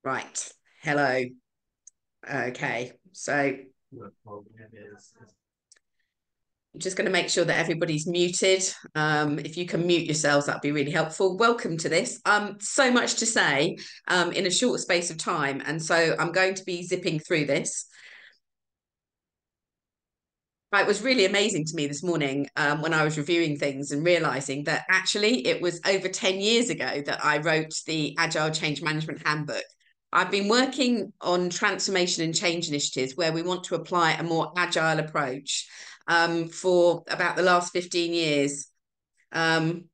Right. Hello. Okay. So I'm just going to make sure that everybody's muted. If you can mute yourselves, that'd be really helpful. Welcome to this. So much to say in a short space of time. And so I'm going to be zipping through this. It was really amazing to me this morning when I was reviewing things and realizing that actually it was over 10 years ago that I wrote the Agile Change Management Handbook. I've been working on transformation and change initiatives where we want to apply a more agile approach for about the last 15 years. But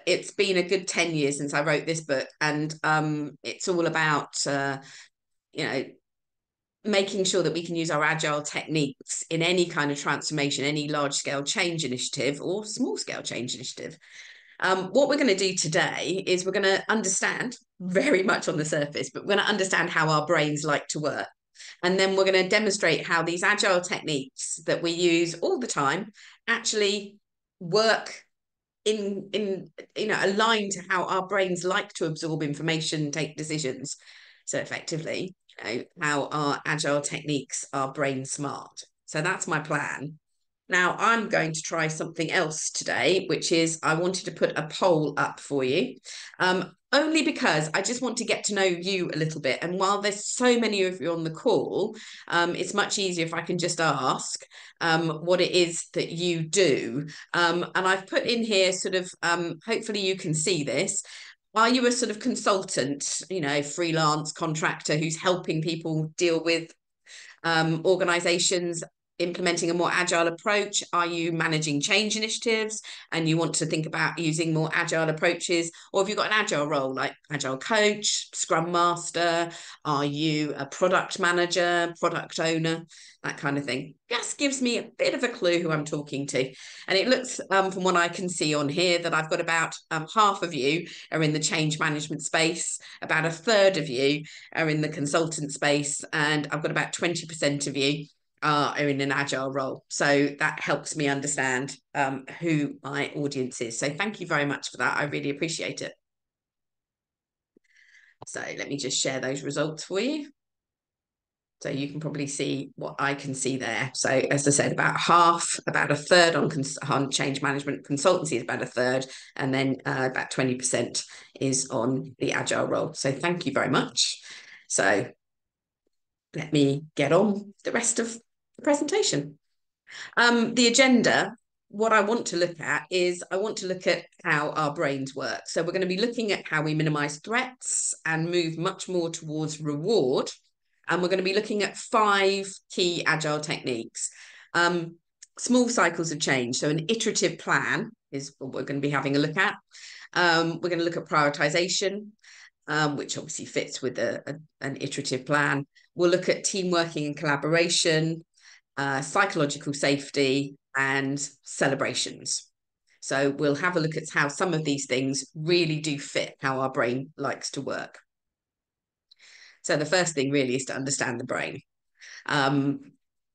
it's been a good 10 years since I wrote this book, and it's all about, you know, making sure that we can use our agile techniques in any kind of transformation, any large scale change initiative or small scale change initiative. What we're going to do today is we're going to understand very much on the surface, but we're going to understand how our brains like to work. And then we're going to demonstrate how these agile techniques that we use all the time actually work in aligned to how our brains like to absorb information, take decisions. So effectively, how our agile techniques are brain smart. So that's my plan. Now I'm going to try something else today, which is I wanted to put a poll up for you. Only because I just want to get to know you a little bit. And while there's so many of you on the call, it's much easier if I can just ask what it is that you do. And I've put in here sort of, hopefully you can see this. Are you a sort of consultant, freelance contractor who's helping people deal with organizations implementing a more agile approach? Are you managing change initiatives and you want to think about using more agile approaches? Or have you got an agile role like Agile Coach, Scrum Master? Are you a product manager, product owner, that kind of thing? Just gives me a bit of a clue who I'm talking to. And it looks, from what I can see on here, that I've got about half of you are in the change management space, about a third of you are in the consultant space, and I've got about 20% of you are in an agile role. So that helps me understand who my audience is. So thank you very much for that. I really appreciate it. So let me just share those results for you. So you can probably see what I can see there. So as I said, about half, about a third on change management. Consultancy is about a third, and then about 20% is on the agile role. So thank you very much. So let me get on with the rest of the presentation. The agenda, what I want to look at is I want to look at how our brains work. So we're going to be looking at how we minimize threats and move much more towards reward. And we're going to be looking at 5 key agile techniques. Small cycles of change. So an iterative plan is what we're going to be having a look at. We're going to look at prioritization, which obviously fits with an iterative plan. We'll look at team working and collaboration, psychological safety, and celebrations. So we'll have a look at how some of these things really do fit how our brain likes to work. So the first thing really is to understand the brain.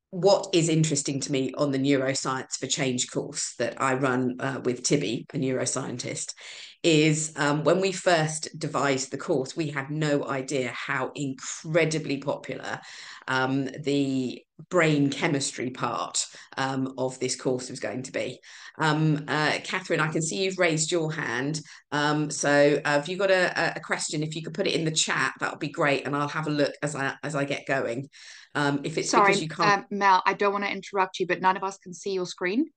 What is interesting to me on the Neuroscience for Change course that I run with Tibby, a neuroscientist, is when we first devised the course, we had no idea how incredibly popular the brain chemistry part of this course was going to be. Catherine, I can see you've raised your hand. So if you've got a question, if you could put it in the chat, that would be great. And I'll have a look as I get going. If it's because you can't. Mel, I don't want to interrupt you, but none of us can see your screen.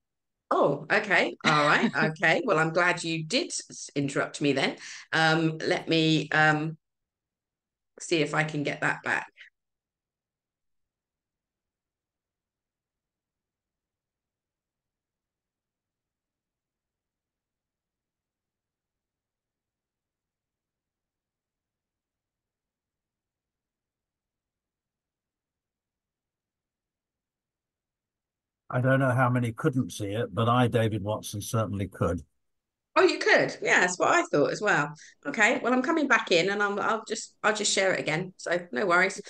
Oh, okay. All right. Okay. Well, I'm glad you did interrupt me then. Let me see if I can get that back. I don't know how many couldn't see it, but I, David Watson, certainly could. Oh, you could. Yeah, that's what I thought as well. Okay. Well, I'm coming back in, and I'll just share it again. So no worries.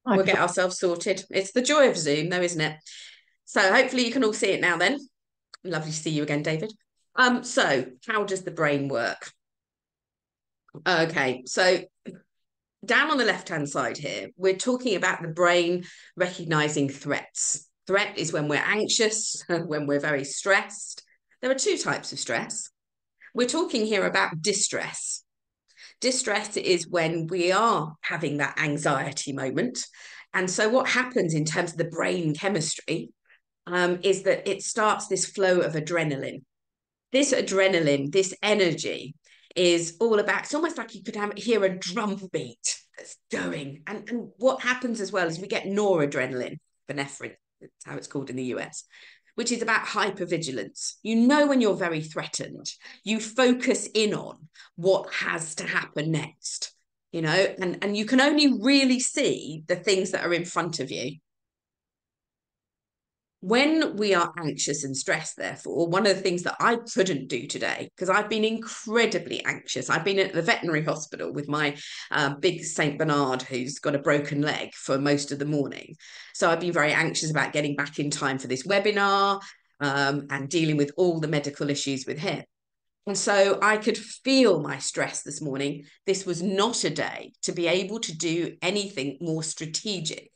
We'll get ourselves sorted. It's the joy of Zoom, though, isn't it? So hopefully you can all see it now. Then, lovely to see you again, David. So how does the brain work? Okay, so down on the left-hand side here, we're talking about the brain recognizing threats. Threat is when we're anxious, when we're very stressed. There are two types of stress. We're talking here about distress. Distress is when we are having that anxiety moment. And so what happens in terms of the brain chemistry is that it starts this flow of adrenaline. This adrenaline, this energy is all about, it's almost like you could hear a drum beat that's going. And what happens as well is we get noradrenaline, epinephrine, that's how it's called in the US, which is about hypervigilance. You know, when you're very threatened, you focus in on what has to happen next, you know, and you can only really see the things that are in front of you. When we are anxious and stressed, therefore, one of the things that I couldn't do today, because I've been incredibly anxious, I've been at the veterinary hospital with my big Saint Bernard who's got a broken leg for most of the morning. So I've been very anxious about getting back in time for this webinar and dealing with all the medical issues with him. And so I could feel my stress this morning. This was not a day to be able to do anything more strategic.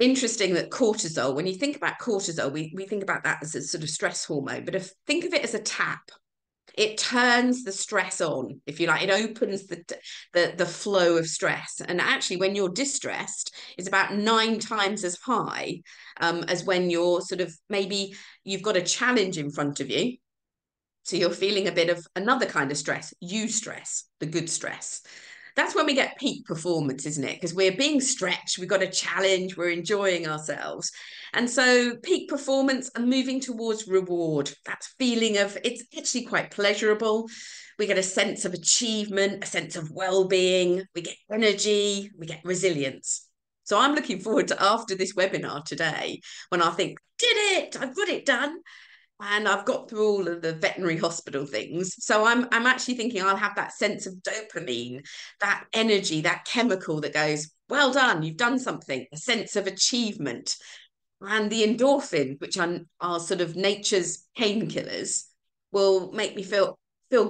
Interesting that cortisol, when you think about cortisol, we think about that as a sort of stress hormone, but think of it as a tap. It turns the stress on, if you like. It opens the flow of stress. And actually, when you're distressed, it's about 9 times as high as when you're sort of, maybe you've got a challenge in front of you. So you're feeling a bit of another kind of stress, eustress, the good stress. That's when we get peak performance, isn't it? Because we're being stretched, we've got a challenge, we're enjoying ourselves. And so peak performance and moving towards reward, that feeling of, it's actually quite pleasurable. We get a sense of achievement, a sense of well-being, we get energy, we get resilience. So I'm looking forward to, after this webinar today, when I think, did it, I've got it done. And I've got through all of the veterinary hospital things. So I'm actually thinking I'll have that sense of dopamine, that energy, that chemical that goes, well done, you've done something, a sense of achievement. And the endorphin, which are sort of nature's painkillers, will make me feel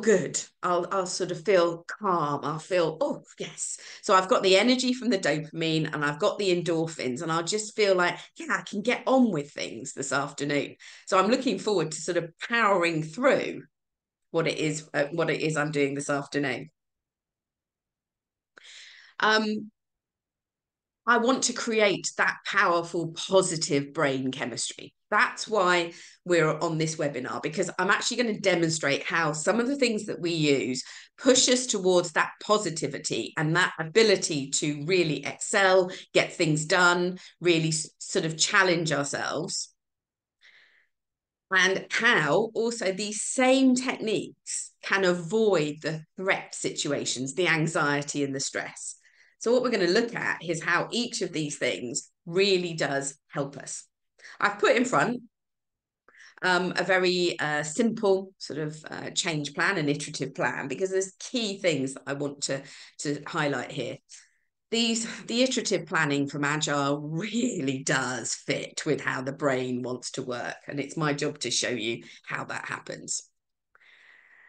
good. I'll sort of feel calm. I'll feel, oh, yes. So I've got the energy from the dopamine and I've got the endorphins, and I'll just feel like, yeah, I can get on with things this afternoon. So I'm looking forward to sort of powering through what it is I'm doing this afternoon. I want to create that powerful, positive brain chemistry. That's why we're on this webinar, because I'm actually going to demonstrate how some of the things that we use push us towards that positivity and that ability to really excel, get things done, really sort of challenge ourselves. And how also these same techniques can avoid the threat situations, the anxiety and the stress. So what we're going to look at is how each of these things really does help us. I've put in front a very simple sort of change plan, an iterative plan, because there's key things that I want to highlight here. The iterative planning from Agile really does fit with how the brain wants to work. And it's my job to show you how that happens.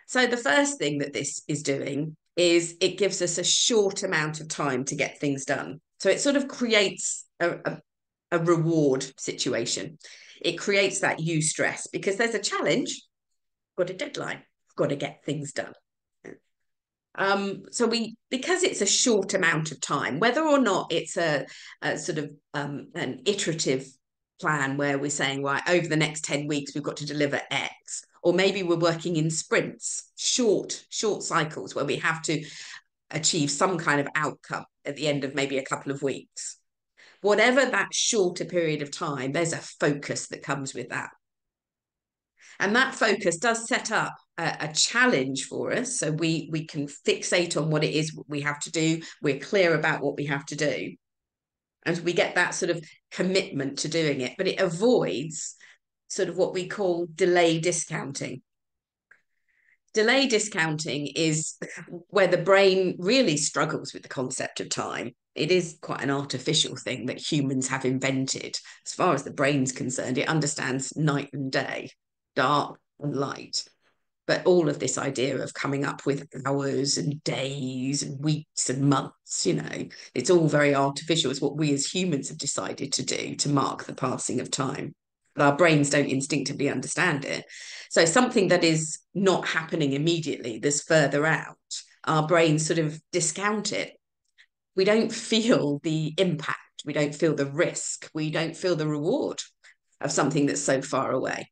So the first thing that this is doing is it gives us a short amount of time to get things done. So it sort of creates a reward situation. It creates that eustress because there's a challenge, got a deadline, got to get things done. So because it's a short amount of time, whether or not it's a sort of an iterative plan where we're saying, right, over the next 10 weeks, we've got to deliver X, or maybe we're working in sprints, short cycles where we have to achieve some kind of outcome at the end of maybe a couple of weeks. Whatever that shorter period of time, there's a focus that comes with that. And that focus does set up a challenge for us. So we can fixate on what it is we have to do. We're clear about what we have to do. And we get that sort of commitment to doing it. But it avoids sort of what we call delay discounting. Delay discounting is where the brain really struggles with the concept of time. It is quite an artificial thing that humans have invented. As far as the brain's concerned, it understands night and day, dark and light. But all of this idea of coming up with hours and days and weeks and months, it's all very artificial. It's what we as humans have decided to do to mark the passing of time. But our brains don't instinctively understand it. So something that is not happening immediately, that's further out, our brains sort of discount it. We don't feel the impact. We don't feel the risk. We don't feel the reward of something that's so far away.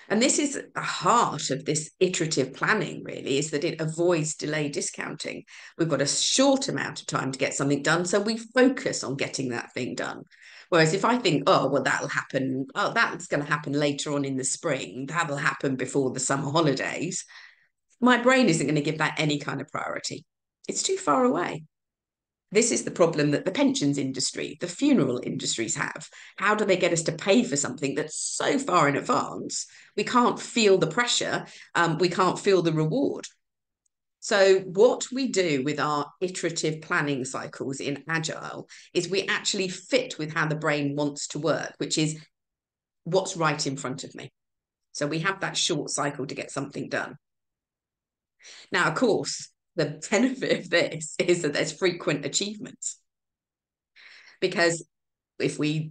And this is the heart of this iterative planning, really, is that it avoids delay discounting. We've got a short amount of time to get something done, so we focus on getting that thing done. Whereas if I think, oh, well, that'll happen, oh, that's going to happen later on in the spring, that'll happen before the summer holidays, my brain isn't going to give that any kind of priority. It's too far away. This is the problem that the pensions industry, the funeral industries have. How do they get us to pay for something that's so far in advance? We can't feel the pressure. We can't feel the reward. So what we do with our iterative planning cycles in Agile is we actually fit with how the brain wants to work, which is what's right in front of me. So we have that short cycle to get something done. Now, of course, the benefit of this is that there's frequent achievements. Because if we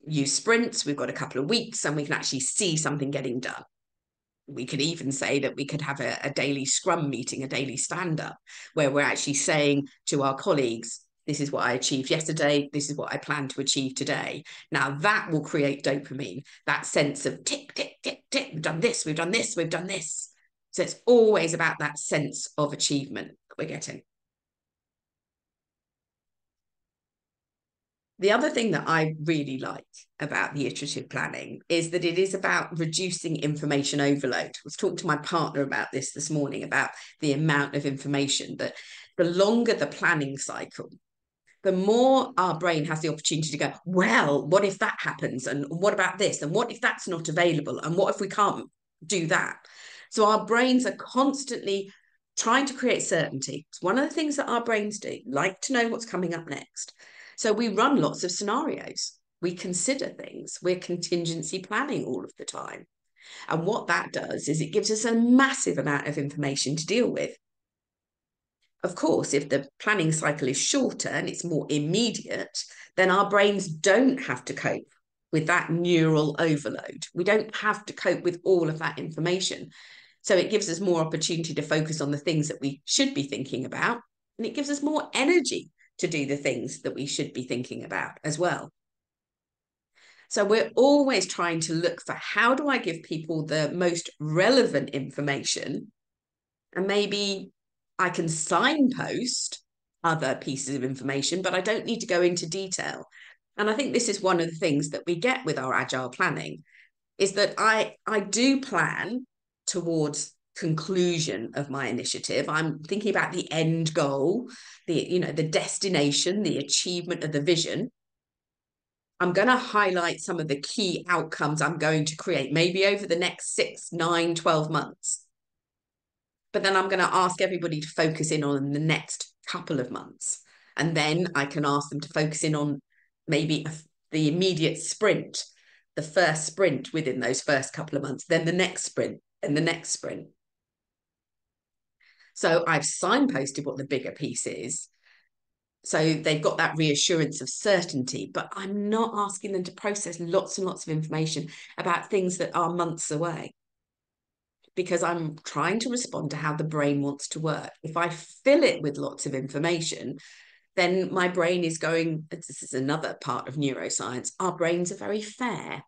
use sprints, we've got a couple of weeks and we can actually see something getting done. We could even say that we could have a daily Scrum meeting, a daily stand-up, where we're actually saying to our colleagues, this is what I achieved yesterday, this is what I plan to achieve today. Now that will create dopamine, that sense of tick, tick, tick, tick, we've done this, we've done this, we've done this. So it's always about that sense of achievement that we're getting. The other thing that I really like about the iterative planning is that it is about reducing information overload. I was talking to my partner about this morning, about the amount of information, that the longer the planning cycle, the more our brain has the opportunity to go, well, what if that happens? And what about this? And what if that's not available? And what if we can't do that? So our brains are constantly trying to create certainty. It's one of the things that our brains do, like to know what's coming up next. So we run lots of scenarios. We consider things. We're contingency planning all of the time. And what that does is it gives us a massive amount of information to deal with. Of course, if the planning cycle is shorter and it's more immediate, then our brains don't have to cope with that neural overload. We don't have to cope with all of that information. So it gives us more opportunity to focus on the things that we should be thinking about, and it gives us more energy to do the things that we should be thinking about as well. So we're always trying to look for, how do I give people the most relevant information? And maybe I can signpost other pieces of information, but I don't need to go into detail. And I think this is one of the things that we get with our agile planning, is that I do plan towards conclusion of my initiative. I'm thinking about the end goal, the destination, the achievement of the vision. I'm going to highlight some of the key outcomes I'm going to create, maybe over the next 6, 9, 12 months. But then I'm going to ask everybody to focus in on the next couple of months. And then I can ask them to focus in on maybe the immediate sprint, the first sprint within those first couple of months, then the next sprint and the next sprint. So I've signposted what the bigger piece is. So they've got that reassurance of certainty, but I'm not asking them to process lots and lots of information about things that are months away, because I'm trying to respond to how the brain wants to work. If I fill it with lots of information, then my brain is going, this is another part of neuroscience, our brains are very fair.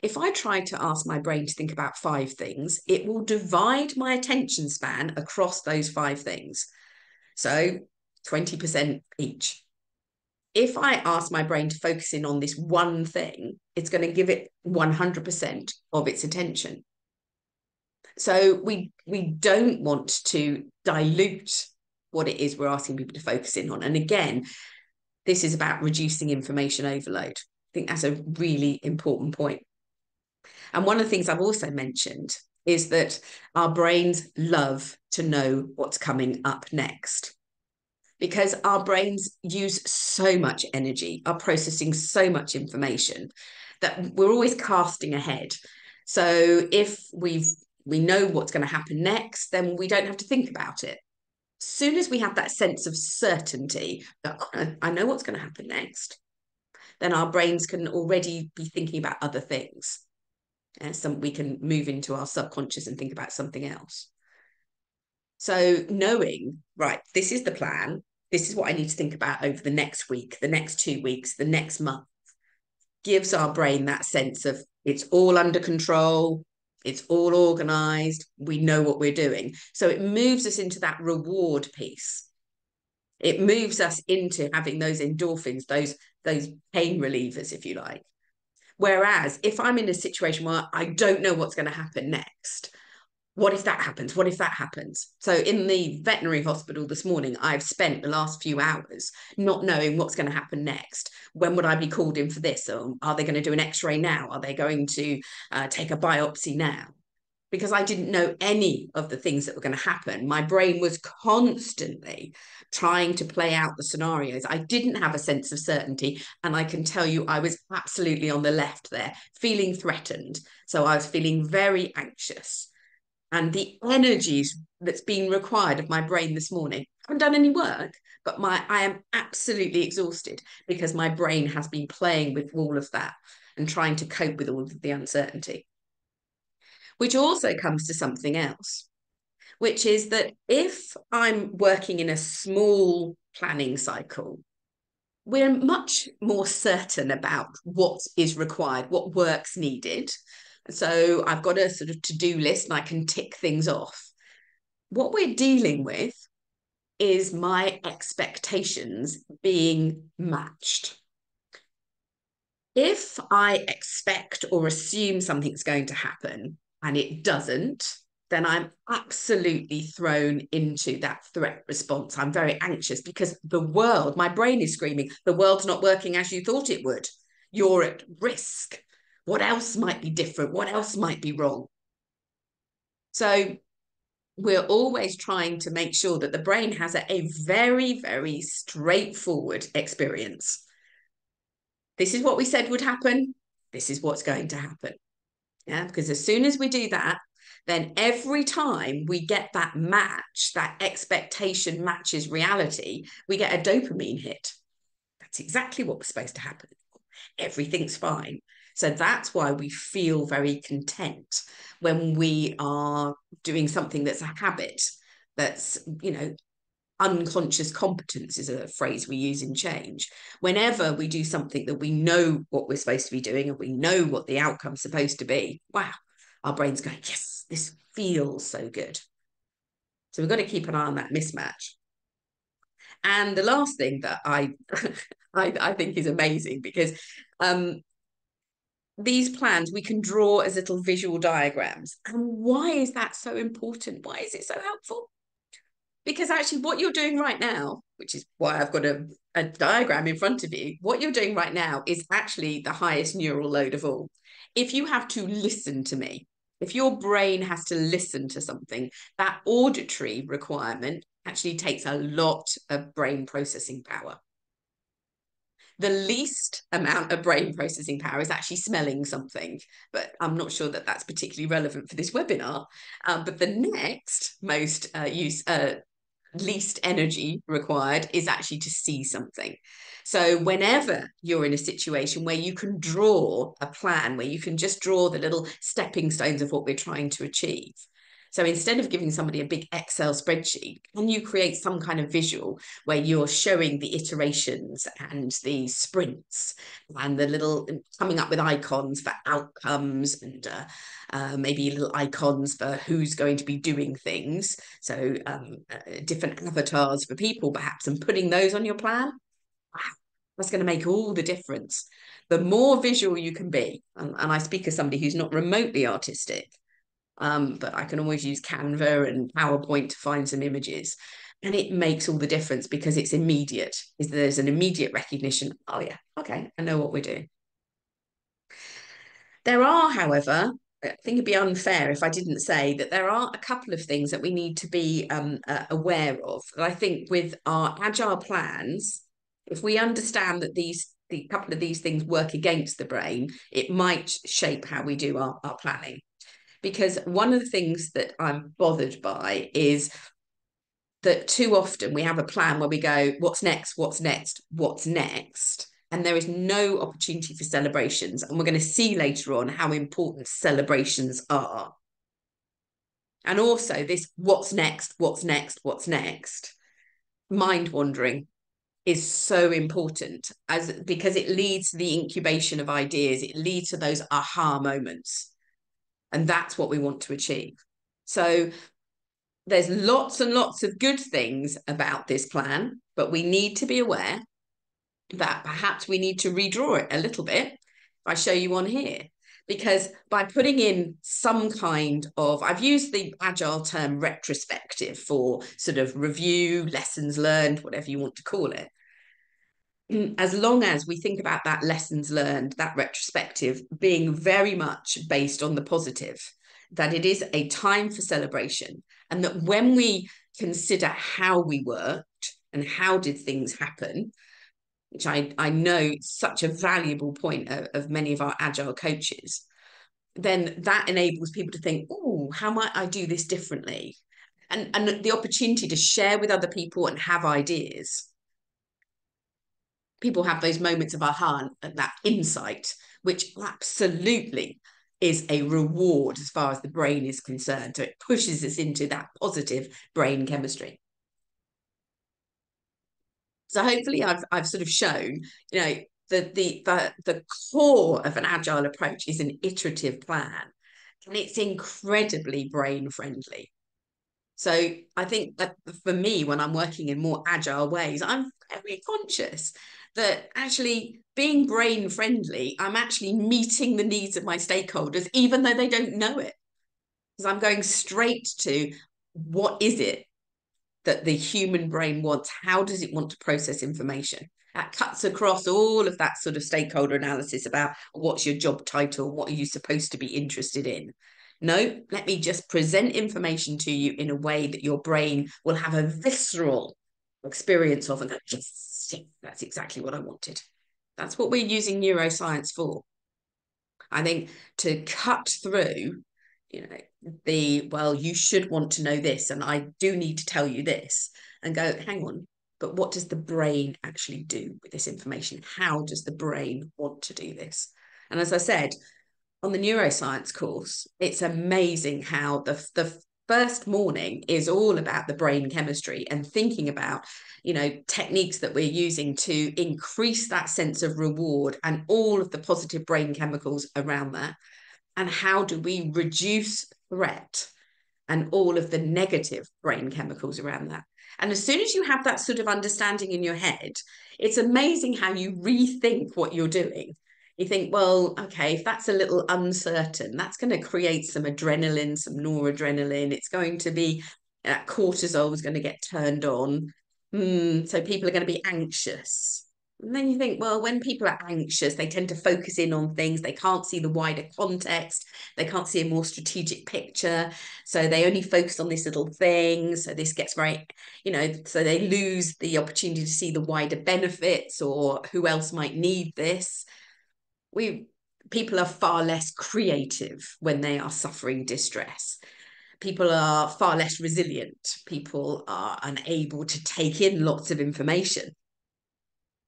If I try to ask my brain to think about 5 things, it will divide my attention span across those 5 things. So 20% each. If I ask my brain to focus in on this one thing, it's going to give it 100% of its attention. So we don't want to dilute what it is we're asking people to focus in on. And again, this is about reducing information overload. I think that's a really important point. And one of the things I've also mentioned is that our brains love to know what's coming up next, because our brains use so much energy, are processing so much information, that we're always casting ahead. So if we know what's going to happen next, then we don't have to think about it. As soon as we have that sense of certainty that, oh, I know what's going to happen next, then our brains can already be thinking about other things. We can move into our subconscious and think about something else. So knowing, right, this is the plan, this is what I need to think about over the next week, the next 2 weeks, the next month, gives our brain that sense of it's all under control, it's all organized, we know what we're doing. So it moves us into that reward piece. It moves us into having those endorphins, those pain relievers, if you like. Whereas if I'm in a situation where I don't know what's going to happen next, what if that happens? What if that happens? So in the veterinary hospital this morning, I've spent the last few hours not knowing what's going to happen next. When would I be called in for this? Or are they going to do an x-ray now? Are they going to take a biopsy now? Because I didn't know any of the things that were going to happen. My brain was constantly trying to play out the scenarios. I didn't have a sense of certainty. And I can tell you, I was absolutely on the left there, feeling threatened. So I was feeling very anxious. And the energies that's been required of my brain this morning, I haven't done any work, but I am absolutely exhausted because my brain has been playing with all of that and trying to cope with all of the uncertainty. Which also comes to something else, which is that if I'm working in a small planning cycle, we're much more certain about what is required, what work's needed. So I've got a sort of to-do list and I can tick things off. What we're dealing with is my expectations being matched. If I expect or assume something's going to happen and it doesn't, then I'm absolutely thrown into that threat response. I'm very anxious because the world, my brain is screaming, the world's not working as you thought it would. You're at risk. What else might be different? What else might be wrong? So we're always trying to make sure that the brain has a very, very straightforward experience. This is what we said would happen. This is what's going to happen. Yeah, because as soon as we do that, then every time we get that match, that expectation matches reality, we get a dopamine hit. That's exactly what was supposed to happen. Everything's fine. So that's why we feel very content when we are doing something that's a habit, that's, unconscious competence is a phrase we use in change. Whenever we do something that we know what we're supposed to be doing and we know what the outcome's supposed to be, wow, our brain's going, yes, this feels so good. So we've got to keep an eye on that mismatch. And the last thing that I think is amazing, because these plans we can draw as little visual diagrams. And why is that so important? Why is it so helpful? Because actually what you're doing right now, which is why I've got a diagram in front of you, what you're doing right now is actually the highest neural load of all. If you have to listen to me, if your brain has to listen to something, that auditory requirement actually takes a lot of brain processing power. The least amount of brain processing power is actually smelling something, but I'm not sure that that's particularly relevant for this webinar. But the next most least energy required is actually to see something. So whenever you're in a situation where you can draw a plan, where you can just draw the little stepping stones of what we're trying to achieve. So instead of giving somebody a big Excel spreadsheet, can you create some kind of visual where you're showing the iterations and the sprints and the little coming up with icons for outcomes and maybe little icons for who's going to be doing things. So different avatars for people perhaps, and putting those on your plan. Wow, that's going to make all the difference. The more visual you can be, and I speak as somebody who's not remotely artistic, but I can always use Canva and PowerPoint to find some images. And it makes all the difference because it's immediate. There's an immediate recognition. Oh yeah, okay, I know what we're doing. There are, however, I think it'd be unfair if I didn't say that there are a couple of things that we need to be aware of. And I think with our agile plans, if we understand that these the couple of these things work against the brain, it might shape how we do our planning. Because one of the things that I'm bothered by is that too often we have a plan where we go, what's next, what's next, what's next? And there is no opportunity for celebrations. And we're going to see later on how important celebrations are. And also this what's next, what's next, what's next, mind wandering is so important because it leads to the incubation of ideas. It leads to those aha moments. And that's what we want to achieve. So there's lots and lots of good things about this plan, but we need to be aware that perhaps we need to redraw it a little bit. If I show you on here, because by putting in some kind of, I've used the Agile term retrospective for sort of review, lessons learned, whatever you want to call it. As long as we think about that lessons learned, that retrospective being very much based on the positive, that it is a time for celebration, and that when we consider how we worked and how did things happen, which I know such a valuable point of many of our Agile coaches, then that enables people to think, oh, how might I do this differently? And the opportunity to share with other people and have ideas. People have those moments of aha and that insight, which absolutely is a reward as far as the brain is concerned. So it pushes us into that positive brain chemistry. So hopefully I've sort of shown, you know, the core of an Agile approach is an iterative plan, and it's incredibly brain friendly. So I think that for me, when I'm working in more agile ways, I'm very conscious that actually being brain friendly, I'm actually meeting the needs of my stakeholders, even though they don't know it. Because I'm going straight to what is it that the human brain wants? How does it want to process information? That cuts across all of that sort of stakeholder analysis about what's your job title, what are you supposed to be interested in? No, let me just present information to you in a way that your brain will have a visceral experience of and go, yes, that's exactly what I wanted. That's what we're using neuroscience for. I think to cut through, you know, well, you should want to know this, and I do need to tell you this, and go, hang on, but what does the brain actually do with this information? How does the brain want to do this? And as I said, on the neuroscience course, it's amazing how the first morning is all about the brain chemistry and thinking about, you know, techniques that we're using to increase that sense of reward and all of the positive brain chemicals around that. And how do we reduce threat and all of the negative brain chemicals around that? And as soon as you have that sort of understanding in your head, it's amazing how you rethink what you're doing. You think, well, okay, if that's a little uncertain, that's going to create some adrenaline, some noradrenaline. It's going to be that cortisol is going to get turned on. So people are going to be anxious. And then you think, well, when people are anxious, they tend to focus in on things. They can't see the wider context. They can't see a more strategic picture. So they only focus on this little thing. So this gets very, you know, so they lose the opportunity to see the wider benefits or who else might need this. People are far less creative when they are suffering distress. People are far less resilient. People are unable to take in lots of information.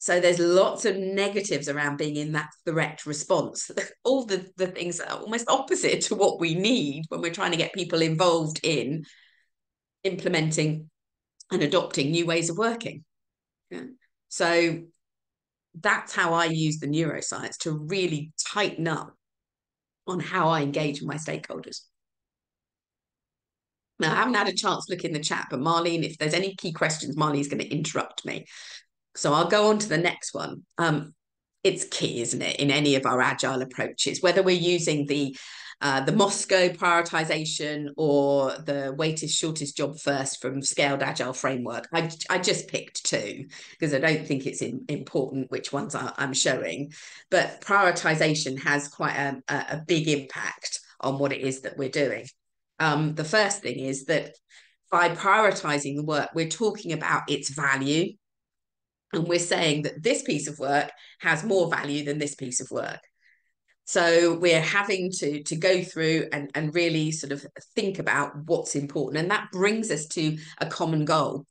So there's lots of negatives around being in that threat response. All the things that are almost opposite to what we need when we're trying to get people involved in implementing and adopting new ways of working. Yeah. So that's how I use the neuroscience to really tighten up on how I engage with my stakeholders. Now, I haven't had a chance to look in the chat, but Marlene, if there's any key questions, Marlene's going to interrupt me. So I'll go on to the next one. It's key, isn't it, in any of our agile approaches, whether we're using the Moscow prioritization or the weightest, shortest job first from Scaled Agile Framework. I just picked two because I don't think it's important which ones I'm showing, but prioritization has quite a big impact on what it is that we're doing. The first thing is that by prioritizing the work, we're talking about its value. And we're saying that this piece of work has more value than this piece of work. So we're having to go through and really sort of think about what's important. And that brings us to a common goal.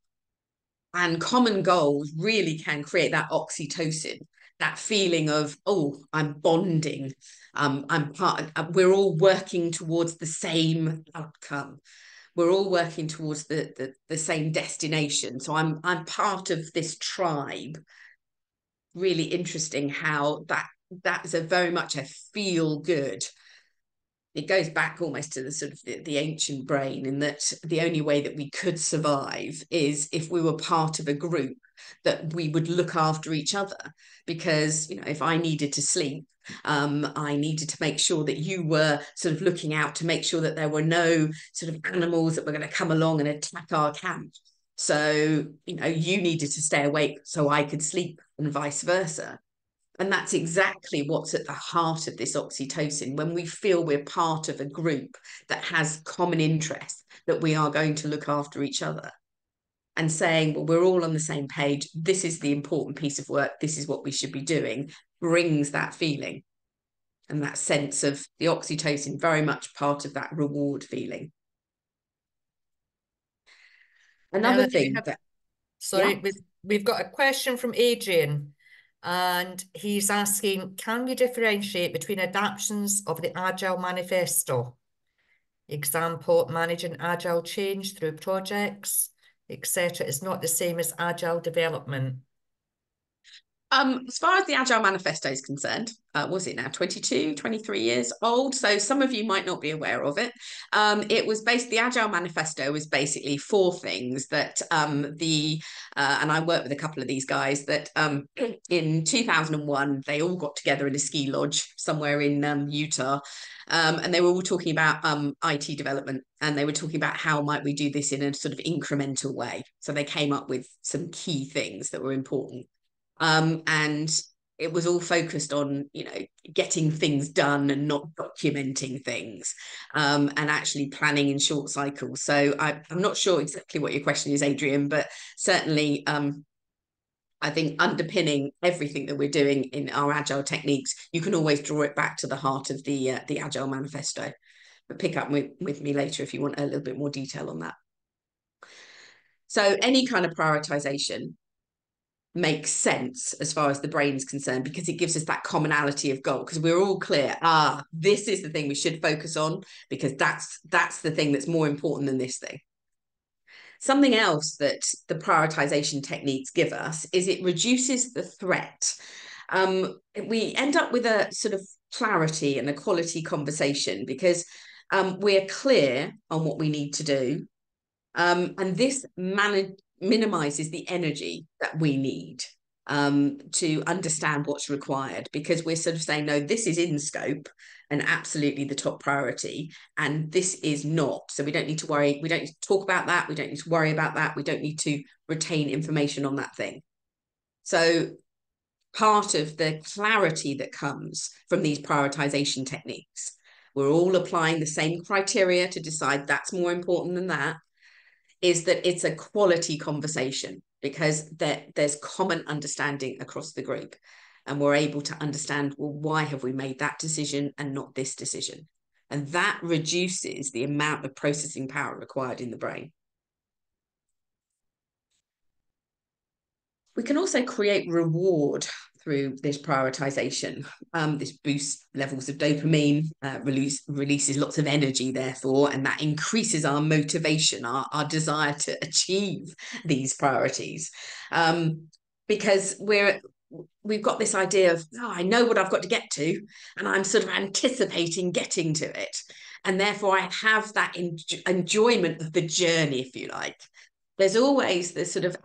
And common goals really can create that oxytocin, that feeling of, oh, I'm bonding. I'm part, we're all working towards the same outcome. We're all working towards the same destination. So I'm part of this tribe. Really interesting how that's a very much a feel good. It goes back almost to the sort of the ancient brain, in that the only way that we could survive is if we were part of a group, that we would look after each other. Because, you know, if I needed to sleep, I needed to make sure that you were sort of looking out to make sure that there were no sort of animals that were going to come along and attack our camp. So, you know, you needed to stay awake so I could sleep, and vice versa. And that's exactly what's at the heart of this oxytocin. When we feel we're part of a group that has common interests, that we are going to look after each other, and saying, well, we're all on the same page. This is the important piece of work. This is what we should be doing, brings that feeling and that sense of the oxytocin, very much part of that reward feeling. Another thing that, sorry, yeah. we've got a question from Adrian, and he's asking, can you differentiate between adaptations of the Agile Manifesto? Example, managing agile change through projects, etc. is not the same as agile development. As far as the Agile Manifesto is concerned, was it now 22, 23 years old? So some of you might not be aware of it. It was the Agile Manifesto was basically 4 things that and I worked with a couple of these guys that in 2001, they all got together in a ski lodge somewhere in Utah. And they were all talking about IT development, and they were talking about how might we do this in a sort of incremental way. So they came up with some key things that were important. And it was all focused on, you know, getting things done and not documenting things, and actually planning in short cycles. So I'm not sure exactly what your question is, Adrian, but certainly I think underpinning everything that we're doing in our agile techniques, you can always draw it back to the heart of the Agile Manifesto. But pick up with me later if you want a little bit more detail on that. So any kind of prioritization makes sense as far as the brain's concerned, because it gives us that commonality of goal, because we're all clear, this is the thing we should focus on, because that's the thing that's more important than this thing. Something else that the prioritization techniques give us is it reduces the threat. We end up with a sort of clarity and a quality conversation, because we're clear on what we need to do, and this minimizes the energy that we need to understand what's required, because we're sort of saying, no, this is in scope and absolutely the top priority, and this is not. So we don't need to worry. We don't need to talk about that. We don't need to worry about that. We don't need to retain information on that thing. So part of the clarity that comes from these prioritization techniques, we're all applying the same criteria to decide that's more important than that, is that it's a quality conversation, because there's common understanding across the group, and we're able to understand, well, why have we made that decision and not this decision? And that reduces the amount of processing power required in the brain. We can also create reward through this prioritization. This boosts levels of dopamine, releases lots of energy, therefore, and that increases our motivation, our desire to achieve these priorities. Because we've got this idea of, I know what I've got to get to, and I'm sort of anticipating getting to it. And therefore, I have that enjoyment of the journey, if you like. There's always this sort of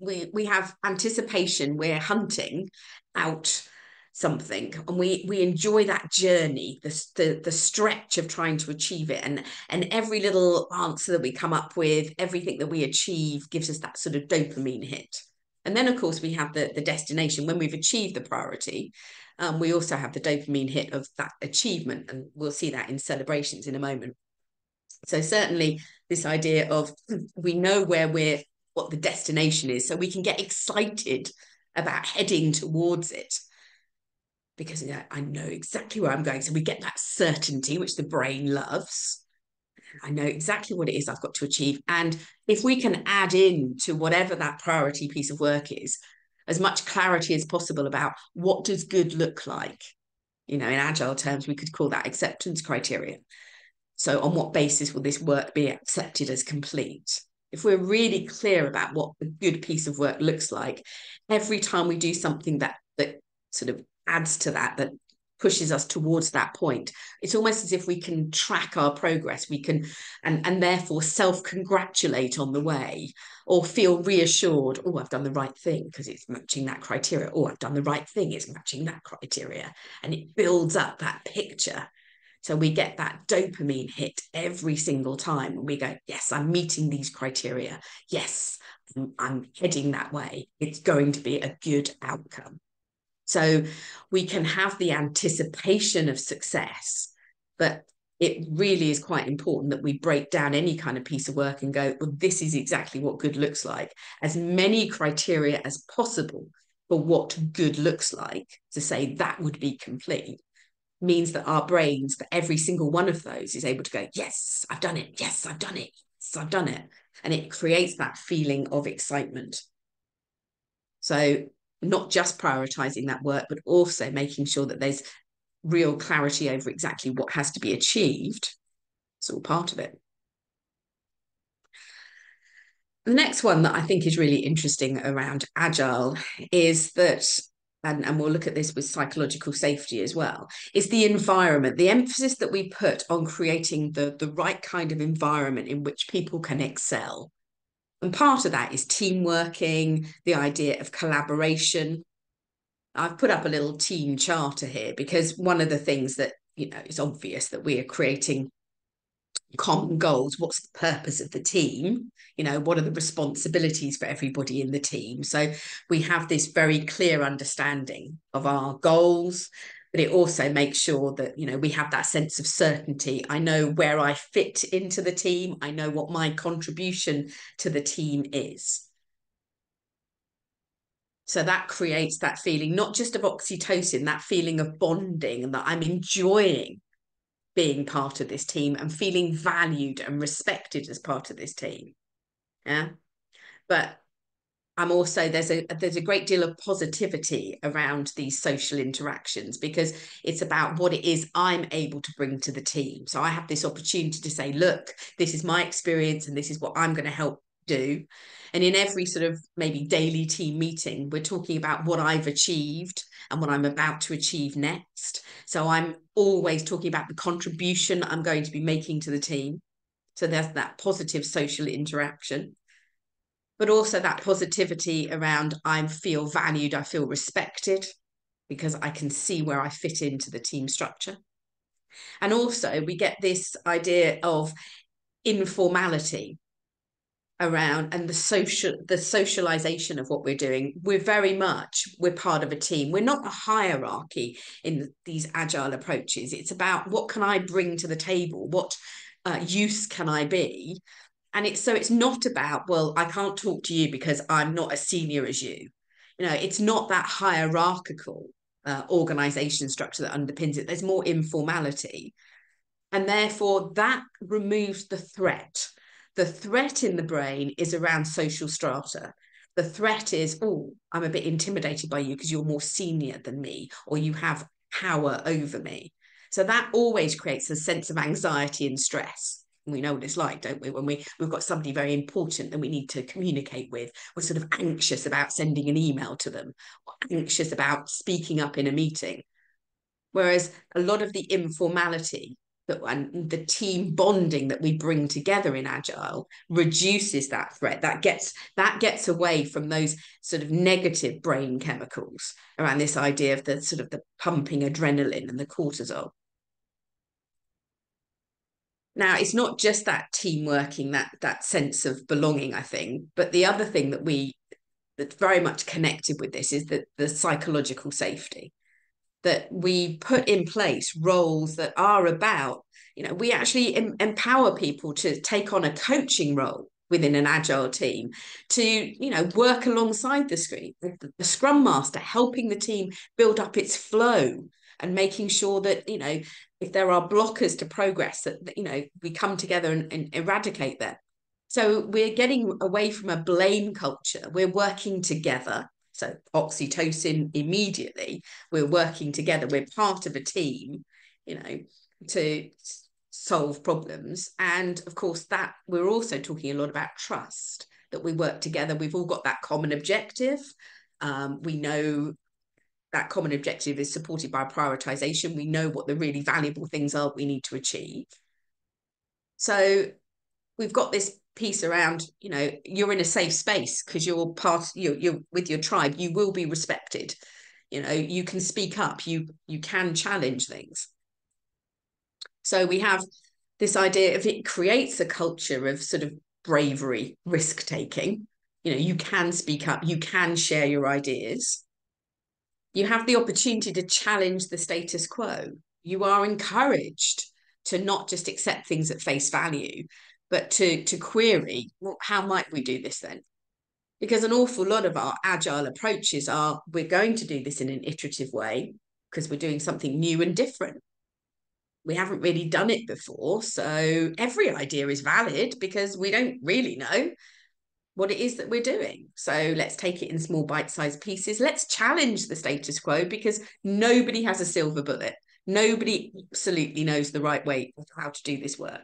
we have anticipation. We're hunting out something, and we enjoy that journey, the stretch of trying to achieve it, and every little answer that we come up with, everything that we achieve gives us that sort of dopamine hit. And then of course we have the destination. When we've achieved the priority, we also have the dopamine hit of that achievement, and we'll see that in celebrations in a moment. So certainly this idea of, we know where we're what the destination is, so we can get excited about heading towards it. Because I know exactly where I'm going. So we get that certainty, which the brain loves. I know exactly what it is I've got to achieve. And if we can add in to whatever that priority piece of work is, as much clarity as possible about what does good look like. In Agile terms, we could call that acceptance criteria. So on what basis will this work be accepted as complete? If we're really clear about what a good piece of work looks like, every time we do something that sort of adds to that pushes us towards that point, it's almost as if we can track our progress. We can, and therefore self-congratulate on the way, or feel reassured, oh, I've done the right thing because it's matching that criteria. Oh, I've done the right thing, it's matching that criteria. And it builds up that picture. So we get that dopamine hit every single time. And we go, yes, I'm meeting these criteria. Yes, I'm heading that way. It's going to be a good outcome. So we can have the anticipation of success, but it really is quite important that we break down any kind of piece of work and go, well, this is exactly what good looks like. As many criteria as possible for what good looks like, to say that would be complete, means that our brains, for every single one of those, is able to go, yes, I've done it. Yes, I've done it. Yes, I've done it. And it creates that feeling of excitement. So not just prioritizing that work, but also making sure that there's real clarity over exactly what has to be achieved. It's all part of it. The next one that I think is really interesting around Agile is that, and we'll look at this with psychological safety as well, is the environment, the emphasis that we put on creating the right kind of environment in which people can excel. And part of that is team working, the idea of collaboration. I've put up a little team charter here because one of the things that, is obvious that we are creating common goals. What's the purpose of the team? What are the responsibilities for everybody in the team? So we have this very clear understanding of our goals, but it also makes sure that, we have that sense of certainty. I know where I fit into the team. I know what my contribution to the team is. So that creates that feeling, not just of oxytocin, that feeling of bonding, and that I'm enjoying being part of this team and feeling valued and respected as part of this team. Yeah. But I'm also, there's a great deal of positivity around these social interactions, because it's about what it is I'm able to bring to the team. So I have this opportunity to say, look, this is my experience and this is what I'm going to help do. And in every sort of maybe daily team meeting, we're talking about what I've achieved and what I'm about to achieve next. So I'm always talking about the contribution I'm going to be making to the team. So there's that positive social interaction, but also that positivity around I feel valued, I feel respected, because I can see where I fit into the team structure. And also we get this idea of informality around, and the socialization of what we're doing. We're part of a team. We're not a hierarchy in these Agile approaches. It's about what can I bring to the table? What use can I be? And it's not about, well, I can't talk to you because I'm not as senior as you. It's not that hierarchical organization structure that underpins it. There's more informality. And therefore that removes the threat. The threat in the brain is around social strata. The threat is, oh, I'm a bit intimidated by you because you're more senior than me, or you have power over me. So that always creates a sense of anxiety and stress. We know what it's like, don't we? When we've got somebody very important that we need to communicate with, we're sort of anxious about sending an email to them, or anxious about speaking up in a meeting. Whereas a lot of the informality and the team bonding that we bring together in Agile reduces that threat. That gets away from those sort of negative brain chemicals around this idea of the sort of the pumping adrenaline and the cortisol. Now, it's not just that team working, that sense of belonging, I think, but the other thing that's very much connected with this is that the psychological safety, that we put in place roles that are about, we actually empower people to take on a coaching role within an agile team to, you know, work alongside the Scrum Master, helping the team build up its flow and making sure that, you know, if there are blockers to progress, that, you know, we come together and eradicate them. So we're getting away from a blame culture. We're working together. So oxytocin immediately. We're working together. We're part of a team, you know, to solve problems. And of course, that we're also talking a lot about trust, that we work together. We've all got that common objective. We know that common objective is supported by prioritization. We know what the really valuable things are we need to achieve. So we've got this piece around, you know, you're in a safe space because you're with your tribe. You will be respected. You know, you can speak up. You can challenge things. So we have this idea of, it creates a culture of sort of bravery, risk taking. You know, you can speak up. You can share your ideas. You have the opportunity to challenge the status quo. You are encouraged to not just accept things at face value, but to query, well, how might we do this then? Because an awful lot of our agile approaches are, we're going to do this in an iterative way because we're doing something new and different. We haven't really done it before, so every idea is valid because we don't really know what it is that we're doing. So let's take it in small bite-sized pieces. Let's challenge the status quo because nobody has a silver bullet. Nobody absolutely knows the right way of how to do this work.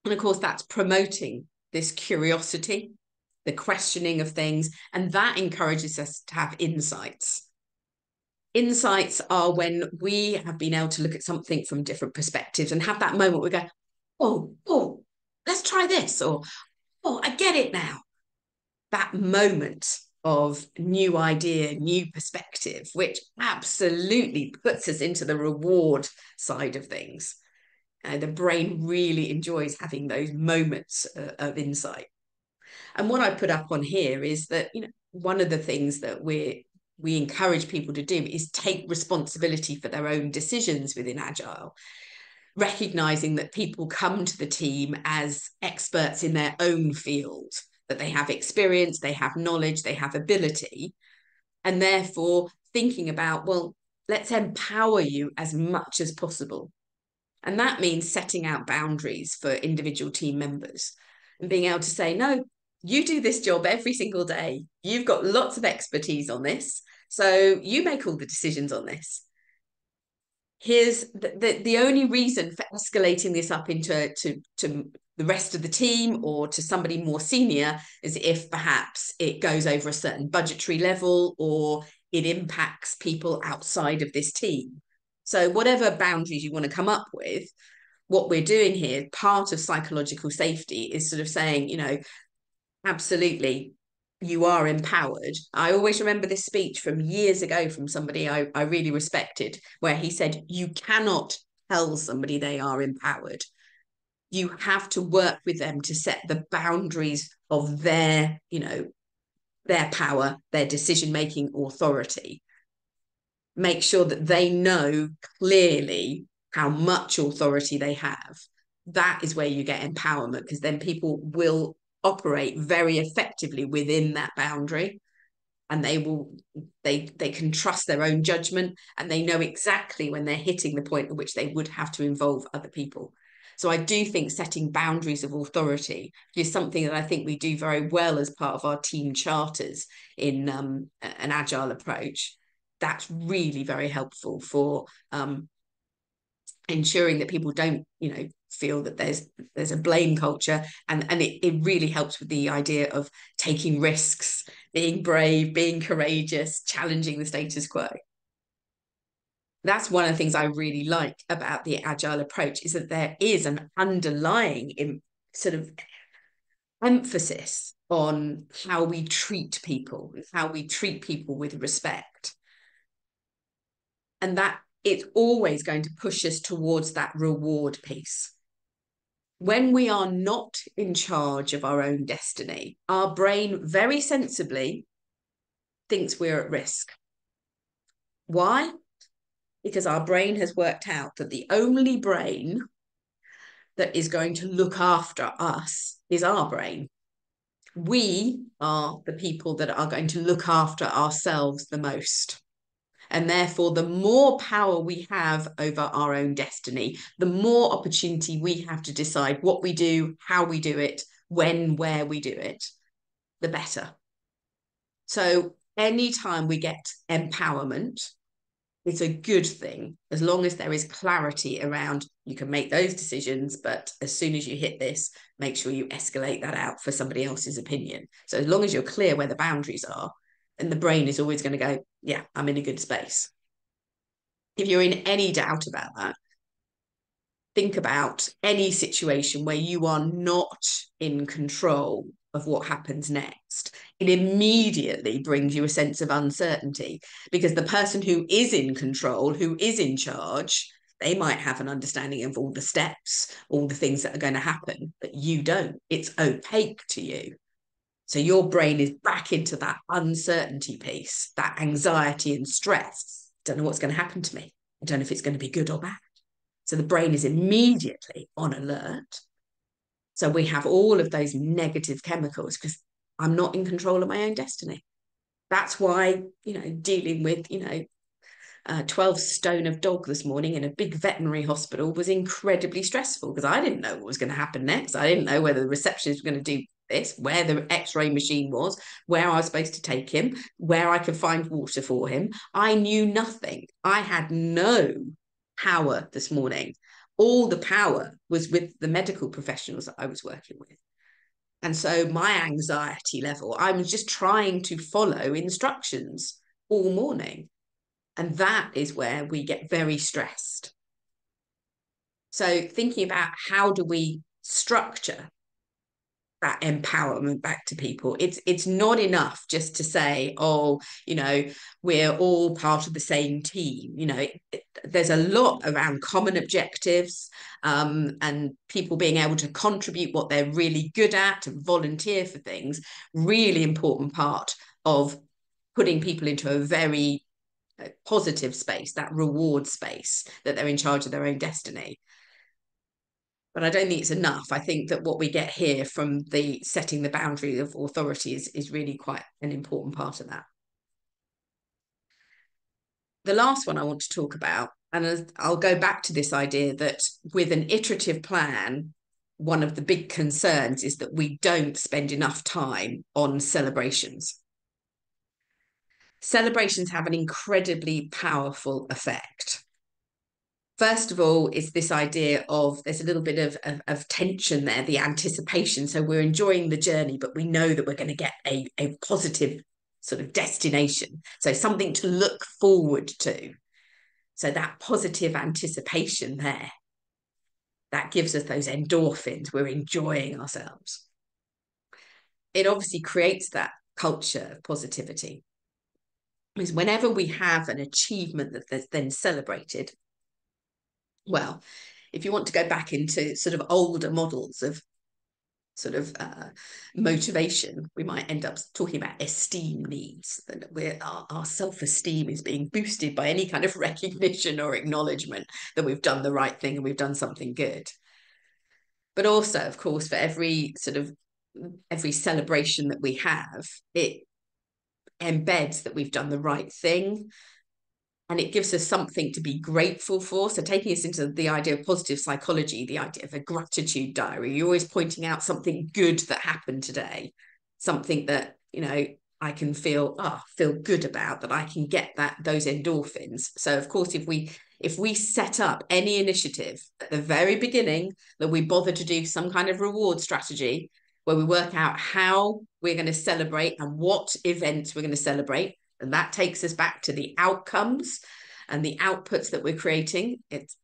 And of course, that's promoting this curiosity, the questioning of things, and that encourages us to have insights. Insights are when we have been able to look at something from different perspectives and have that moment where we go, oh, let's try this, or, oh, I get it now. That moment of new idea, new perspective, which absolutely puts us into the reward side of things. The brain really enjoys having those moments of insight. And what I put up on here is that, you know, one of the things that we encourage people to do is take responsibility for their own decisions within Agile, recognizing that people come to the team as experts in their own field, that they have experience, they have knowledge, they have ability, and therefore thinking about, well, let's empower you as much as possible. And that means setting out boundaries for individual team members and being able to say, no, you do this job every single day. You've got lots of expertise on this. So you make all the decisions on this. Here's the only reason for escalating this up into to the rest of the team or to somebody more senior is if perhaps it goes over a certain budgetary level or it impacts people outside of this team. So whatever boundaries you want to come up with, what we're doing here, part of psychological safety is sort of saying, you know, absolutely, you are empowered. I always remember this speech from years ago from somebody I really respected, where he said, you cannot tell somebody they are empowered. You have to work with them to set the boundaries of their, you know, their power, their decision-making authority. Make sure that they know clearly how much authority they have. That is where you get empowerment, because then people will operate very effectively within that boundary, and they can trust their own judgment, and they know exactly when they're hitting the point at which they would have to involve other people. So I do think setting boundaries of authority is something that I think we do very well as part of our team charters in an agile approach. That's really very helpful for ensuring that people don't, you know, feel that there's a blame culture, and it really helps with the idea of taking risks, being brave, being courageous, challenging the status quo. That's one of the things I really like about the agile approach, is that there is an underlying sort of emphasis on how we treat people, how we treat people with respect, and that it's always going to push us towards that reward piece. When we are not in charge of our own destiny, our brain very sensibly thinks we're at risk. Why? Because our brain has worked out that the only brain that is going to look after us is our brain. We are the people that are going to look after ourselves the most. And therefore, the more power we have over our own destiny, the more opportunity we have to decide what we do, how we do it, when, where we do it, the better. So anytime we get empowerment, it's a good thing, as long as there is clarity around you can make those decisions, but as soon as you hit this, make sure you escalate that out for somebody else's opinion. So as long as you're clear where the boundaries are, then the brain is always going to go, yeah, I'm in a good space. If you're in any doubt about that, think about any situation where you are not in control of what happens next. It immediately brings you a sense of uncertainty, because the person who is in control, who is in charge, they might have an understanding of all the steps, all the things that are going to happen, but you don't. It's opaque to you. So your brain is back into that uncertainty piece, that anxiety and stress. Don't know what's going to happen to me. I don't know if it's going to be good or bad. So the brain is immediately on alert. So we have all of those negative chemicals because I'm not in control of my own destiny. That's why, dealing with, 12 stone of dog this morning in a big veterinary hospital was incredibly stressful, because I didn't know what was going to happen next. I didn't know whether the receptionist was going to do this, where the x-ray machine was, where I was supposed to take him, where I could find water for him. I knew nothing. I had no power this morning. All the power was with the medical professionals that I was working with. And so my anxiety level, I was just trying to follow instructions all morning. And that is where we get very stressed. So thinking about how do we structure that empowerment back to people, it's not enough just to say, oh, we're all part of the same team. There's a lot around common objectives, and people being able to contribute what they're really good at and volunteer for things. Really important part of putting people into a very positive space, that reward space, that they're in charge of their own destiny. But I don't think it's enough. I think that what we get here from the setting the boundary of authority is really quite an important part of that. The last one I want to talk about, and I'll go back to this idea that with an iterative plan, one of the big concerns is that we don't spend enough time on celebrations. Celebrations have an incredibly powerful effect. First of all, it's this idea of there's a little bit of tension there, the anticipation. So we're enjoying the journey, but we know that we're going to get a positive sort of destination. So something to look forward to. So that positive anticipation there, that gives us those endorphins. We're enjoying ourselves. It obviously creates that culture of positivity. Because whenever we have an achievement that's then celebrated, well, if you want to go back into sort of older models of sort of motivation, we might end up talking about esteem needs, that our self-esteem is being boosted by any kind of recognition or acknowledgement that we've done the right thing and we've done something good. But also, of course, for every celebration that we have, it embeds that we've done the right thing, and it gives us something to be grateful for. So taking us into the idea of positive psychology, the idea of a gratitude diary, you're always pointing out something good that happened today, something that, I can feel good about, that I can get those endorphins. So of course, if we set up any initiative at the very beginning, that we bother to do some kind of reward strategy where we work out how we're going to celebrate and what events we're going to celebrate, and that takes us back to the outcomes and the outputs that we're creating. It's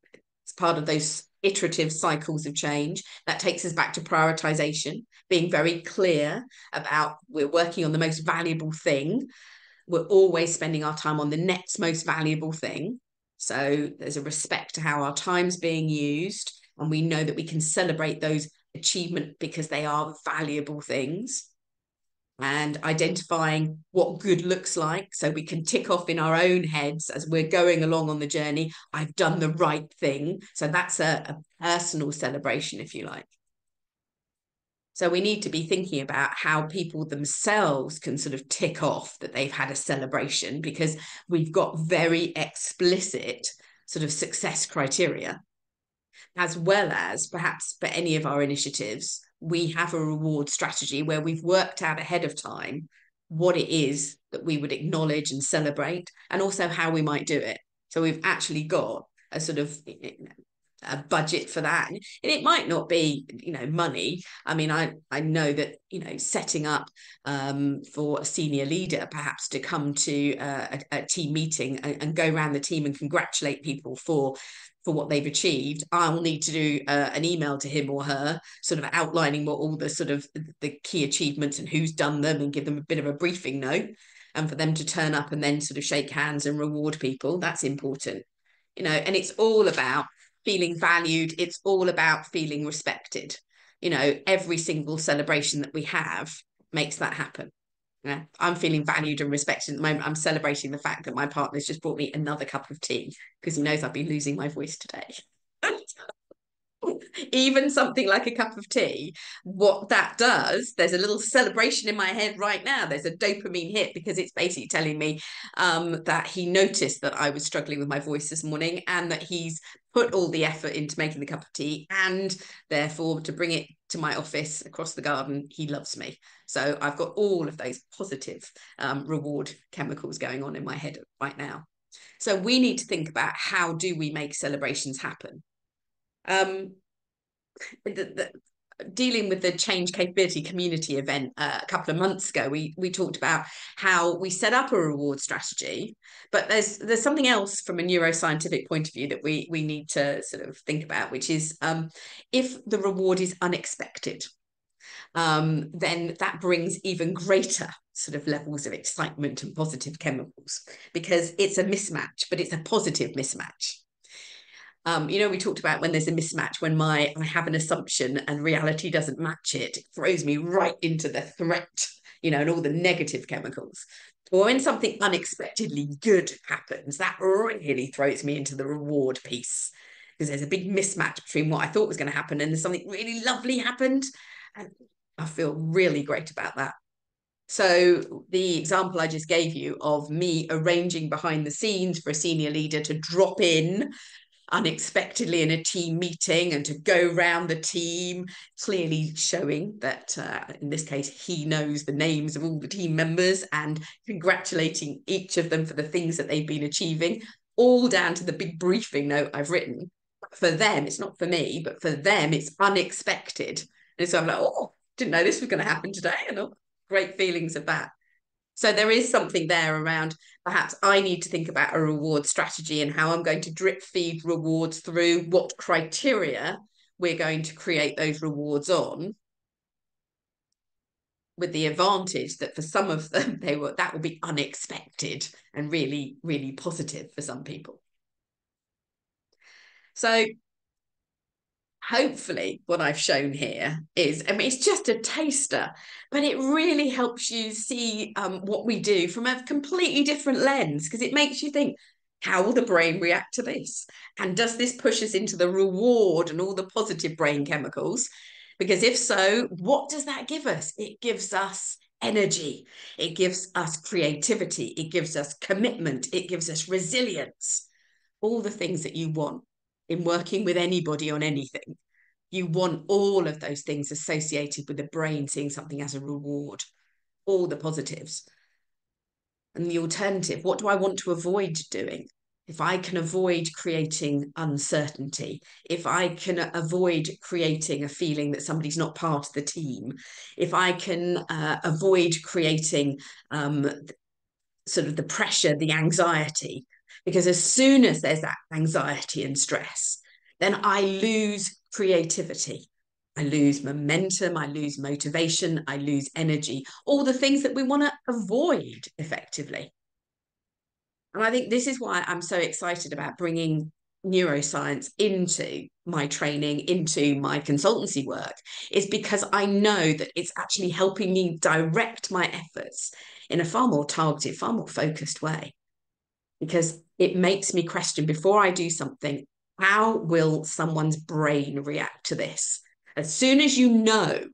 part of those iterative cycles of change. That takes us back to prioritization, being very clear about we're working on the most valuable thing. We're always spending our time on the next most valuable thing. So there's a respect to how our time's being used, and we know that we can celebrate those achievements because they are valuable things. and identifying what good looks like, so we can tick off in our own heads as we're going along on the journey, I've done the right thing. So that's a personal celebration, if you like. So we need to be thinking about how people themselves can sort of tick off that they've had a celebration, because we've got very explicit sort of success criteria, as well as perhaps for any of our initiatives, we have a reward strategy where we've worked out ahead of time what it is that we would acknowledge and celebrate, and also how we might do it. So we've actually got a sort of a budget for that, and it might not be, money. I mean, I know that, setting up for a senior leader perhaps to come to a team meeting and go around the team and congratulate people for what they've achieved, I'll need to do an email to him or her sort of outlining what all the sort of the key achievements and who's done them, and give them a bit of a briefing note, and for them to turn up and then sort of shake hands and reward people. That's important, and it's all about feeling valued. It's all about feeling respected. Every single celebration that we have makes that happen. Yeah, I'm feeling valued and respected at the moment. I'm celebrating the fact that my partner's just brought me another cup of tea, because he knows I've been losing my voice today. Even something like a cup of tea, what that does, there's a little celebration in my head right now. There's a dopamine hit, because it's basically telling me that he noticed that I was struggling with my voice this morning, and that he's put all the effort into making the cup of tea, and therefore to bring it to my office across the garden, he loves me. So I've got all of those positive reward chemicals going on in my head right now. So we need to think about, how do we make celebrations happen? Dealing with the change capability community event a couple of months ago, we talked about how we set up a reward strategy, but there's something else from a neuroscientific point of view that we need to sort of think about, which is if the reward is unexpected, then that brings even greater sort of levels of excitement and positive chemicals, because it's a mismatch, but it's a positive mismatch. We talked about when there's a mismatch, when I have an assumption and reality doesn't match it, it throws me right into the threat, and all the negative chemicals. Or when something unexpectedly good happens, that really throws me into the reward piece, because there's a big mismatch between what I thought was going to happen and then something really lovely happened. And I feel really great about that. So the example I just gave you of me arranging behind the scenes for a senior leader to drop in unexpectedly in a team meeting and to go round the team, clearly showing that in this case he knows the names of all the team members, and congratulating each of them for the things that they've been achieving, all down to the big briefing note I've written. For them, it's not for me, but for them it's unexpected. And so I'm like, oh, didn't know this was going to happen today, and all great feelings of that. So there is something there around, perhaps I need to think about a reward strategy and how I'm going to drip feed rewards through, what criteria we're going to create those rewards on, with the advantage that for some of them that will be unexpected and really, really positive for some people. So hopefully what I've shown here is, it's just a taster, but it really helps you see what we do from a completely different lens, because it makes you think, how will the brain react to this? And does this push us into the reward and all the positive brain chemicals? Because if so, what does that give us? It gives us energy. It gives us creativity. It gives us commitment. It gives us resilience. All the things that you want in working with anybody on anything. You want all of those things associated with the brain seeing something as a reward, all the positives. And the alternative, what do I want to avoid doing? If I can avoid creating uncertainty, if I can avoid creating a feeling that somebody's not part of the team, if I can avoid creating sort of the pressure, the anxiety, because as soon as there's that anxiety and stress, then I lose creativity. I lose momentum, I lose motivation, I lose energy, all the things that we want to avoid effectively. And I think this is why I'm so excited about bringing neuroscience into my training, into my consultancy work, is because I know that it's actually helping me direct my efforts in a far more targeted, far more focused way. Because it makes me question, before I do something, how will someone's brain react to this? As soon as you know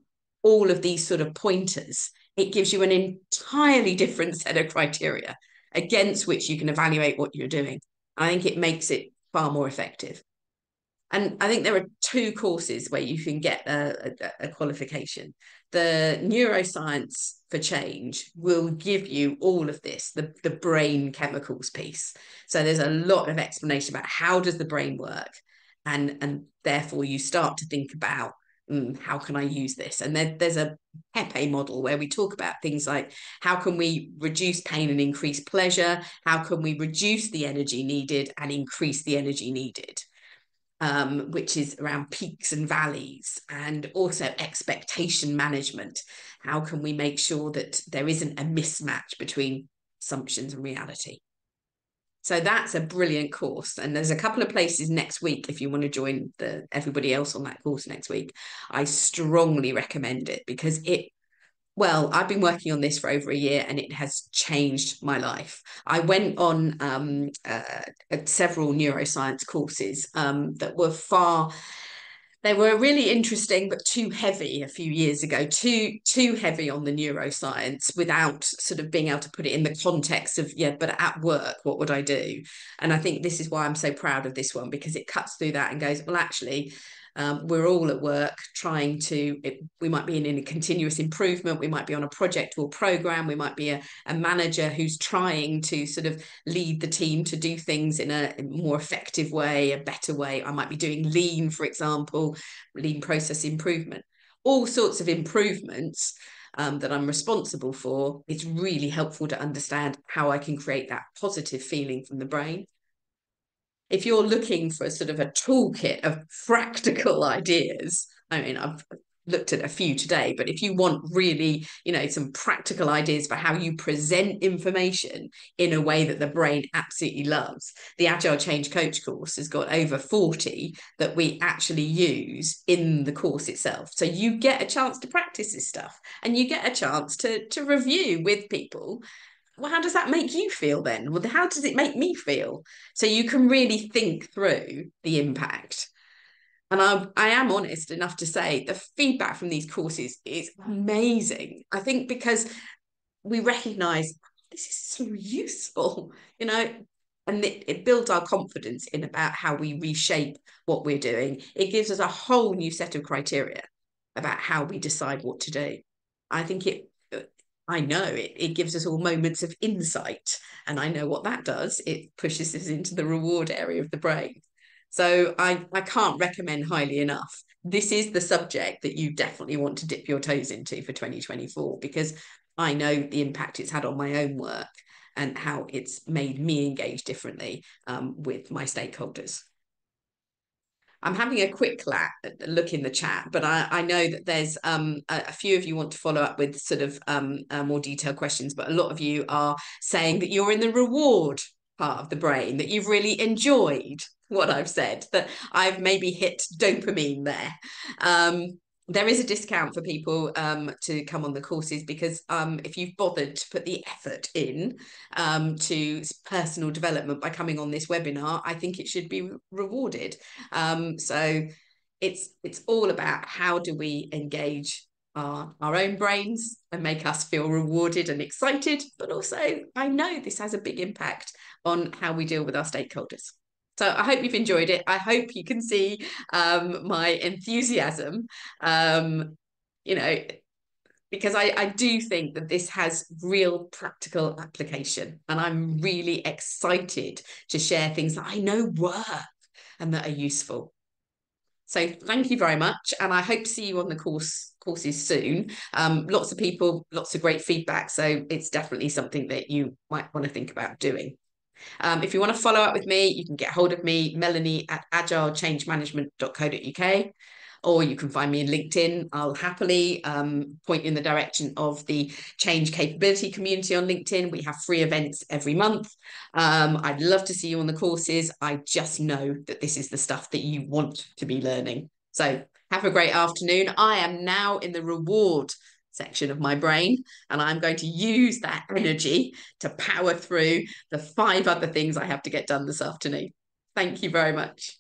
all of these sort of pointers, it gives you an entirely different set of criteria against which you can evaluate what you're doing. I think it makes it far more effective. And I think there are two courses where you can get a qualification. The Neuroscience for Change will give you all of this, the brain chemicals piece. So there's a lot of explanation about how does the brain work, and therefore you start to think about how can I use this? And there's a Pepe model where we talk about things like how can we reduce pain and increase pleasure? How can we reduce the energy needed and increase the energy needed? Which is around peaks and valleys, and also expectation management. How can we make sure that there isn't a mismatch between assumptions and reality? So that's a brilliant course. And there's a couple of places next week if you want to join everybody else on that course next week. I strongly recommend it because well, I've been working on this for over a year and it has changed my life. I went on several neuroscience courses that were they were really interesting, but too heavy a few years ago, too heavy on the neuroscience without sort of being able to put it in the context of, yeah, but at work, what would I do? And I think this is why I'm so proud of this one, because it cuts through that and goes, well, actually, we're all at work trying we might be in a continuous improvement, we might be on a project or program, we might be a manager who's trying to sort of lead the team to do things in a more effective way, a better way. I might be doing lean, for example, lean process improvement, all sorts of improvements that I'm responsible for. It's really helpful to understand how I can create that positive feeling from the brain. If you're looking for sort of a toolkit of practical ideas, I mean, I've looked at a few today, but if you want really, some practical ideas for how you present information in a way that the brain absolutely loves, the Agile Change Coach course has got over 40 that we actually use in the course itself. So you get a chance to practice this stuff and you get a chance to review with people. Well, how does that make you feel then? Well, how does it make me feel? So you can really think through the impact. And I am honest enough to say the feedback from these courses is amazing. I think because we recognize this is so useful, and it builds our confidence in about how we reshape what we're doing. It gives us a whole new set of criteria about how we decide what to do. I know it gives us all moments of insight, and I know what that does. It pushes us into the reward area of the brain. So I can't recommend highly enough. This is the subject that you definitely want to dip your toes into for 2024, because I know the impact it's had on my own work and how it's made me engage differently with my stakeholders. I'm having a quick look in the chat, but I know that there's a few of you want to follow up with sort of more detailed questions, but a lot of you are saying that you're in the reward part of the brain, that you've really enjoyed what I've said, that I've maybe hit dopamine there. There is a discount for people to come on the courses, because if you've bothered to put the effort in to personal development by coming on this webinar, I think it should be rewarded. So it's all about how do we engage our own brains and make us feel rewarded and excited, but also I know this has a big impact on how we deal with our stakeholders. So I hope you've enjoyed it. I hope you can see my enthusiasm, because I do think that this has real practical application, and I'm really excited to share things that I know work and that are useful. So thank you very much, and I hope to see you on the courses soon. Lots of people, lots of great feedback, so it's definitely something that you might want to think about doing. If you want to follow up with me, you can get hold of me, Melanie at agilechangemanagement.co.uk, or you can find me in LinkedIn. I'll happily point you in the direction of the change capability community on LinkedIn. We have free events every month. I'd love to see you on the courses. I just know that this is the stuff that you want to be learning. So have a great afternoon. I am now in the reward section of my brain, and I'm going to use that energy to power through the 5 other things I have to get done this afternoon. Thank you very much.